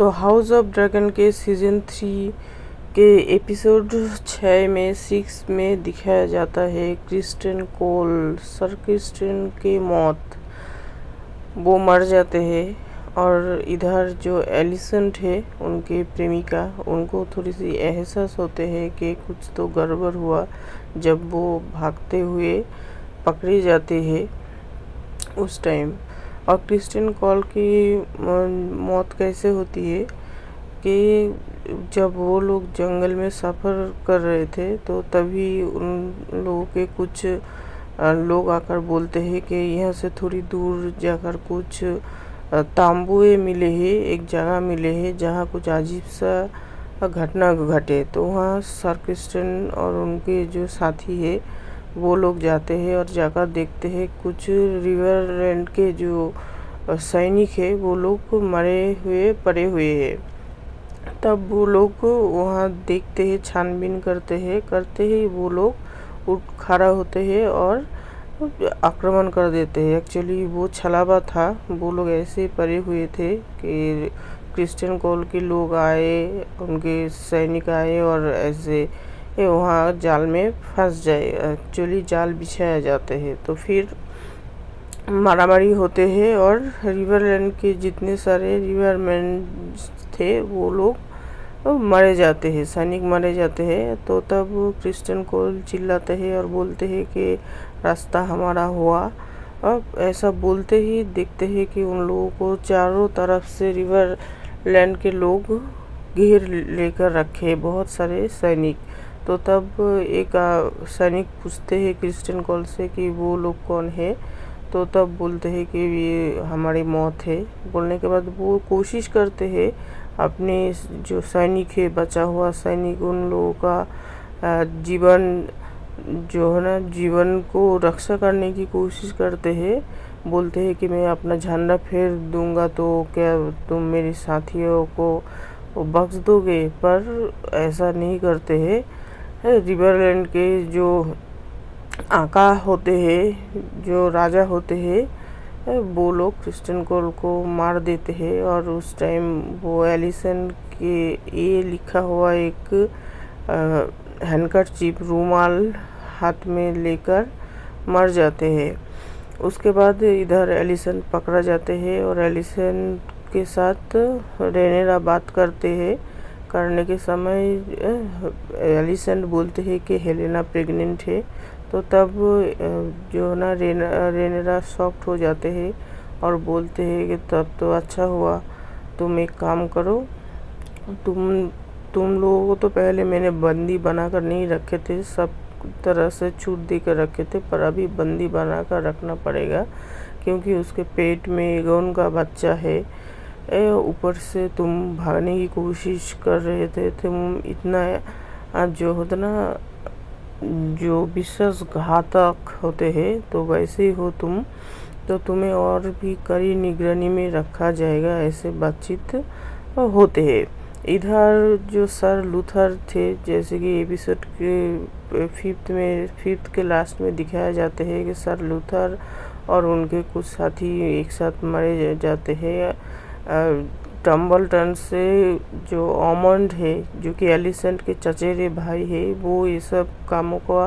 तो house of dragon के season 3 के एपिसोड 6 में 6 में दिखाया जाता है क्रिस्टियन कोल, सर क्रिस्टियन की मौत, वो मर जाते हैं। और इधर जो एलिसेंट है उनके प्रेमिका, उनको थोड़ी सी एहसास होते हैं कि कुछ तो गड़बड़ हुआ जब वो भागते हुए पकड़े जाते हैं उस टाइम। और क्रिस्टियन कॉल की मौत कैसे होती है कि जब वो लोग जंगल में सफ़र कर रहे थे तो तभी उन लोगों के कुछ लोग आकर बोलते हैं कि यहाँ से थोड़ी दूर जाकर कुछ तांबुए मिले हैं, एक जगह मिले हैं जहाँ कुछ अजीब सा घटना घटे। तो वहाँ सर क्रिस्टियन और उनके जो साथी है वो लोग जाते हैं और जाकर देखते हैं कुछ रिवर रैंड के जो सैनिक है वो लोग मरे हुए पड़े हुए हैं। तब वो लोग वहाँ देखते हैं, छानबीन करते ही वो लोग उठ खड़ा होते हैं और आक्रमण कर देते हैं। एक्चुअली वो छलावा था, वो लोग ऐसे पड़े हुए थे कि क्रिस्टियन कॉल के लोग आए, उनके सैनिक आए और ऐसे वहाँ जाल में फंस जाए। एक्चुअली जाल बिछाया जाते हैं तो फिर मारामारी होते हैं और रिवरलैंड के जितने सारे रिवरमैन थे वो लोग मारे जाते हैं, सैनिक मारे जाते हैं। तो तब क्रिस्टियन कोल चिल्लाते हैं और बोलते हैं कि रास्ता हमारा हुआ। अब ऐसा बोलते ही देखते हैं कि उन लोगों को चारों तरफ से रिवरलैंड के लोग घेर लेकर रखे, बहुत सारे सैनिक। तो तब एक सैनिक पूछते हैं क्रिस्टियन कॉल से कि वो लोग कौन है। तो तब बोलते हैं कि ये हमारी मौत है। बोलने के बाद वो कोशिश करते हैं अपने जो सैनिक है, बचा हुआ सैनिक, उन लोगों का जीवन जो है ना, जीवन को रक्षा करने की कोशिश करते हैं। बोलते हैं कि मैं अपना झंडा फेर दूंगा तो क्या तुम मेरे साथियों को बख्श दोगे, पर ऐसा नहीं करते हैं। रिवरलैंड के जो आका होते हैं, जो राजा होते हैं, वो लोग क्रिस्टियन कोल को मार देते हैं। और उस टाइम वो एलिसन के ये लिखा हुआ एक हैंडकरचीफ, रूमाल हाथ में लेकर मर जाते हैं। उसके बाद इधर एलिसन पकड़ा जाते हैं और एलिसन के साथ रेनेरा बात करने के समय एलिसन बोलते हैं कि हेलेना प्रेग्नेंट है। तो तब जो ना रेनेरा शॉक्ड हो जाते हैं और बोलते हैं कि तब तो अच्छा हुआ, तुम एक काम करो, तुम लोगों को तो पहले मैंने बंदी बनाकर नहीं रखे थे, सब तरह से छूट देकर रखे थे, पर अभी बंदी बनाकर रखना पड़ेगा क्योंकि उसके पेट में एगोन का बच्चा है। ऊपर से तुम भागने की कोशिश कर रहे थे, तुम इतना जो होता ना, जो विश्वासघातक होते हैं तो वैसे ही हो तुम, तो तुम्हें और भी कड़ी निगरानी में रखा जाएगा। ऐसे बातचीत होते हैं। इधर जो सर लूथर थे, जैसे कि एपिसोड के 5th के लास्ट में दिखाया जाते हैं कि सर लूथर और उनके कुछ साथी एक साथ मारे जाते हैं। टम्बलटन से जो ऑमंड है, जो कि एलिसेंट के चचेरे भाई है, वो ये सब कामों को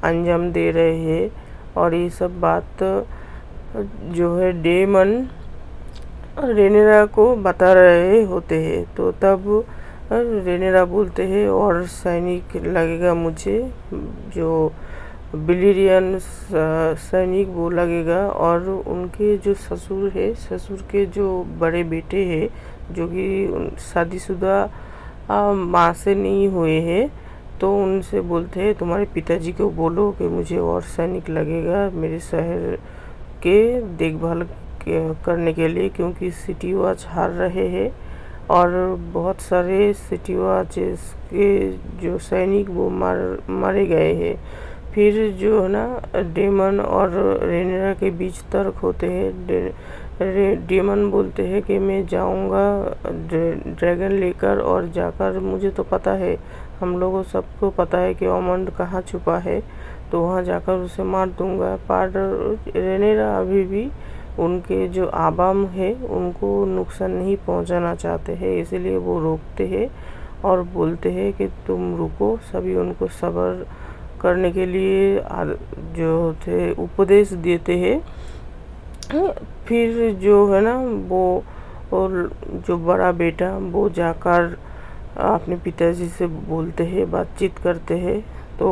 अंजाम दे रहे हैं। और ये सब बात जो है डेमन रेनेरा को बता रहे होते हैं। तो तब रेनेरा बोलते हैं और सैनिक लगेगा मुझे, जो बिलिरियन सैनिक वो लगेगा। और उनके जो ससुर है, ससुर के जो बड़े बेटे हैं जो कि शादीशुदा माँ से नहीं हुए हैं, तो उनसे बोलते हैं तुम्हारे पिताजी को बोलो कि मुझे और सैनिक लगेगा मेरे शहर के देखभाल करने के लिए, क्योंकि सिटी वॉच हार रहे हैं और बहुत सारे सिटी वॉच के जो सैनिक वो मारे गए हैं। फिर जो है ना, डेमन और रेनेरा के बीच तर्क होते हैं। डेमन बोलते हैं कि मैं जाऊंगा ड्रैगन लेकर, और जाकर मुझे तो पता है, हम लोगों सबको पता है कि ऑमंड कहाँ छुपा है, तो वहाँ जाकर उसे मार दूंगा। पर रेनेरा अभी भी उनके जो आवाम है उनको नुकसान नहीं पहुंचाना चाहते हैं, इसीलिए वो रोकते हैं और बोलते हैं कि तुम रुको। सभी उनको सब्र करने के लिए जो थे उपदेश देते हैं। फिर जो है ना वो, और जो बड़ा बेटा वो जाकर अपने पिताजी से बोलते हैं, बातचीत करते हैं, तो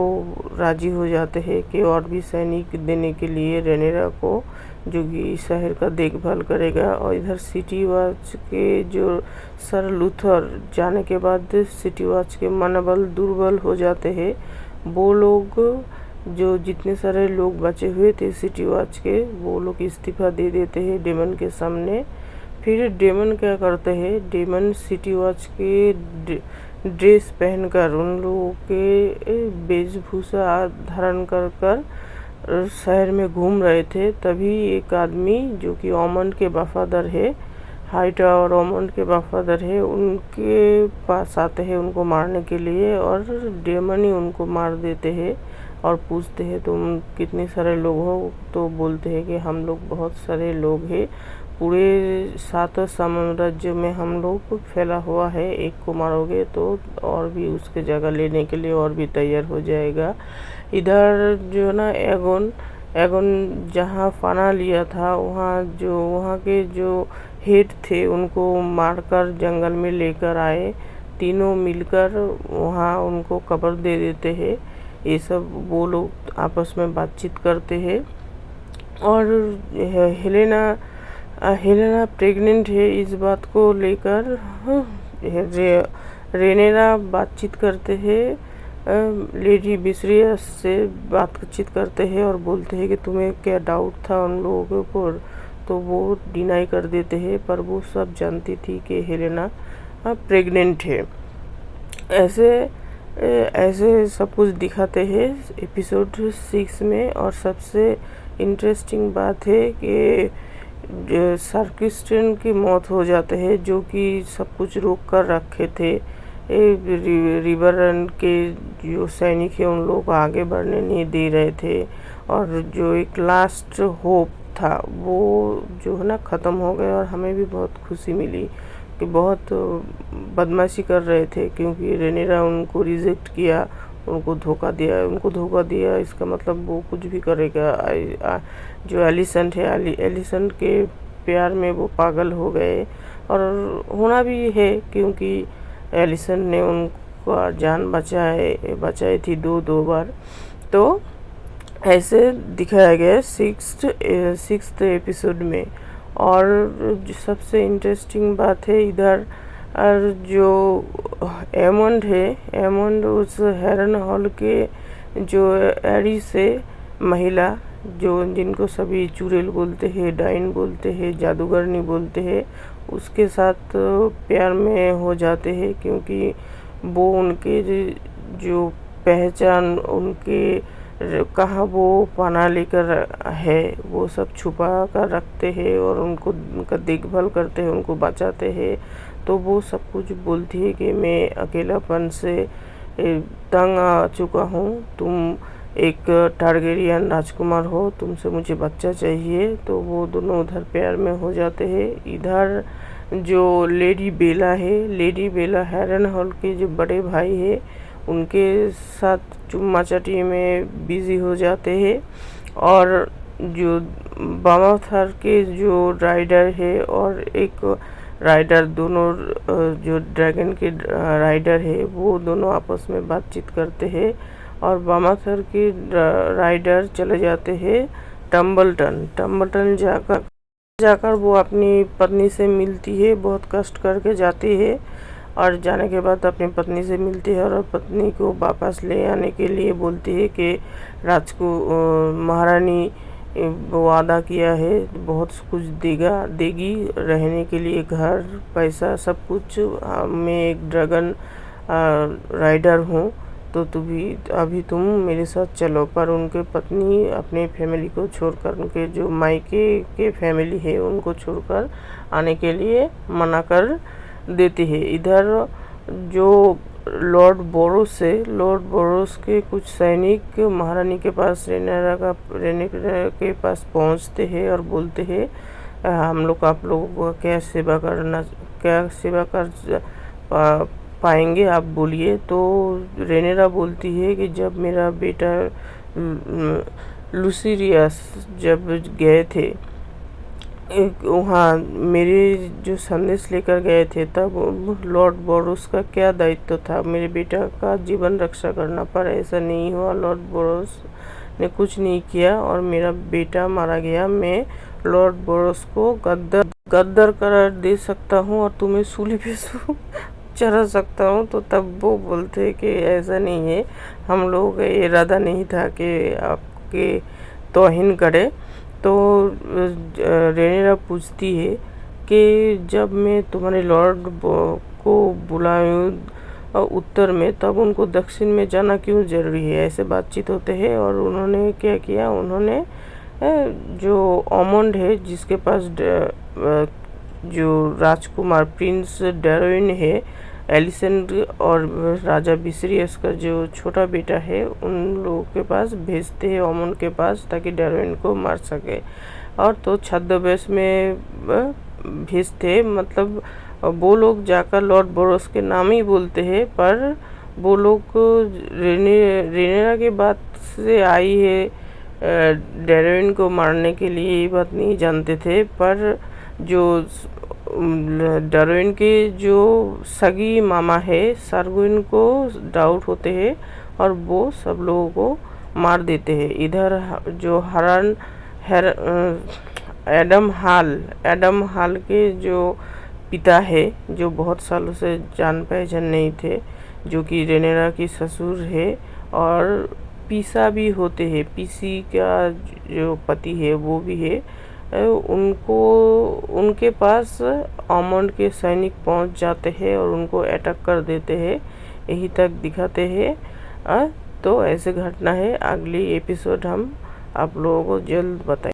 राजी हो जाते हैं कि और भी सैनिक देने के लिए रेनेरा को, जो कि शहर का देखभाल करेगा। और इधर सिटी वॉच के जो सर लूथर जाने के बाद सिटी वॉच के मनोबल दुर्बल हो जाते हैं। वो लोग, जो जितने सारे लोग बचे हुए थे सिटी वॉच के, वो लोग इस्तीफा दे देते हैं डेमन के सामने। फिर डेमन क्या करते हैं, डेमन सिटी वॉच के ड्रेस पहनकर, उन लोगों के वेशभूषा धारण कर शहर में घूम रहे थे। तभी एक आदमी जो कि ऑमंड के वफादार है, हाइटा और ऑमंड के वफादार है, उनके पास आते हैं उनको मारने के लिए, और डेमन ही उनको मार देते हैं। और पूछते हैं तुम कितने सारे लोग हो, तो बोलते हैं कि हम लोग बहुत सारे लोग हैं, पूरे 7 साम्राज्य में हम लोग फैला हुआ है, एक को मारोगे तो और भी उसके जगह लेने के लिए और भी तैयार हो जाएगा। इधर जो ना एगोन जहाँ पनाह लिया था, वहाँ के जो हेड थे उनको मारकर जंगल में लेकर आए। तीनों मिलकर वहाँ उनको कब्र दे देते हैं। ये सब वो लोग आपस में बातचीत करते हैं। और हेलेना प्रेग्नेंट है, इस बात को लेकर रेनेरा बातचीत करते हैं, लेडी विसरियस से बातचीत करते हैं और बोलते हैं कि तुम्हें क्या डाउट था उन लोगों के ऊपर, तो वो डिनाई कर देते हैं। पर वो सब जानती थी कि हेलेना प्रेग्नेंट है। ऐसे सब कुछ दिखाते हैं एपिसोड 6 में। और सबसे इंटरेस्टिंग बात है कि सर क्रिस्टियन की मौत हो जाते हैं, जो कि सब कुछ रोक कर रखे थे। रिवर रन के जो सैनिक है उन लोगों को आगे बढ़ने नहीं दे रहे थे, और जो एक लास्ट होप था वो जो है ना ख़त्म हो गया। और हमें भी बहुत खुशी मिली कि बहुत बदमाशी कर रहे थे, क्योंकि रेनेरा उनको रिजेक्ट किया, उनको धोखा दिया। इसका मतलब वो कुछ भी करेगा। जो एलिसेंट है, एलिसेंट के प्यार में वो पागल हो गए, और होना भी है, क्योंकि एलिसेंट ने उनका जान बचाई थी दो बार। तो ऐसे दिखाया गया 6th एपिसोड में। और जो सबसे इंटरेस्टिंग बात है इधर, और जो एमंड उस हेरन हॉल के जो एरी से महिला, जो जिनको सभी चुड़ैल बोलते हैं, डाइन बोलते हैं, जादूगरनी बोलते हैं, उसके साथ प्यार में हो जाते हैं, क्योंकि वो उनके जो पहचान, उनके कहाँ वो पनाह लेकर है, वो सब छुपा कर रखते हैं और उनका देखभाल करते हैं, उनको बचाते हैं। तो वो सब कुछ बोलती है कि मैं अकेलापन से तंग आ चुका हूँ, तुम एक टारगेरियन राजकुमार हो, तुमसे मुझे बच्चा चाहिए। तो वो दोनों उधर प्यार में हो जाते हैं। इधर जो लेडी बेला हेरन हॉल के जो बड़े भाई है, उनके साथ चुम्मा चाटी में बिजी हो जाते हैं। और जो बामाथर के जो राइडर है और एक राइडर, दोनों जो ड्रैगन के राइडर है, वो दोनों आपस में बातचीत करते हैं। और बामाथर के राइडर चले जाते हैं टम्बलटन जाकर वो अपनी पत्नी से मिलती है, बहुत कष्ट करके जाती है। और जाने के बाद अपनी पत्नी से मिलती है और पत्नी को वापस ले आने के लिए बोलती है कि महारानी वादा किया है, बहुत कुछ देगी, रहने के लिए घर, पैसा, सब कुछ। मैं एक ड्रैगन राइडर हूँ, तो अभी तुम मेरे साथ चलो। पर उनके पत्नी अपने फैमिली को छोड़कर, उनके जो मायके के फैमिली है उनको छोड़कर आने के लिए मना कर देती है। इधर जो लॉर्ड बोरोस के कुछ सैनिक महारानी के पास, रेनेरा के पास पहुंचते हैं और बोलते हैं हम लोग आप लोगों का क्या सेवा कर पाएंगे, आप बोलिए। तो रेनेरा बोलती है कि जब मेरा बेटा लुसिरियस जब गए थे वहाँ मेरे जो संदेश लेकर गए थे, तब लॉर्ड बोरोस का क्या दायित्व था? मेरे बेटा का जीवन रक्षा करना, पर ऐसा नहीं हुआ। लॉर्ड बोरोस ने कुछ नहीं किया और मेरा बेटा मारा गया। मैं लॉर्ड बोरोस को गद्दार करार दे सकता हूँ और तुम्हें सूली पे चढ़ा सकता हूँ। तो तब वो बोलते हैं कि ऐसा नहीं है, हम लोग का इरादा नहीं था कि आपके तौहीन करे। तो रेनेरा पूछती है कि जब मैं तुम्हारे लॉर्ड को बुलाऊं उत्तर में, तब उनको दक्षिण में जाना क्यों जरूरी है? ऐसे बातचीत होते हैं। और उन्होंने क्या किया, उन्होंने जो ऑमंड है जिसके पास जो राजकुमार प्रिंस डैरोइन है, एलिसेंड और राजा विसिरियस का जो छोटा बेटा है, उन लोगों के पास भेजते हैं, ऑमन के पास, ताकि डैरोइन को मार सके। और तो छद्मवेश में भेजते, मतलब वो लोग जाकर लॉर्ड बोरोस के नाम ही बोलते हैं, पर वो लोग रेनेरा के बात से आई है डैरोइन को मारने के लिए, ये बात नहीं जानते थे। पर जो डैरोइन के जो सगी मामा है सार्गुइन को डाउट होते हैं और वो सब लोगों को मार देते हैं। इधर जो एडम हाल के जो पिता है, जो बहुत सालों से जान पहचान नहीं थे, जो कि रेनेरा की ससुर है और पीसा भी होते हैं, पीसी का जो पति है वो भी है, उनके पास ऑमंड के सैनिक पहुंच जाते हैं और उनको अटैक कर देते हैं। यही तक दिखाते हैं। तो ऐसे घटना है। अगली एपिसोड हम आप लोगों को जल्द बताएं।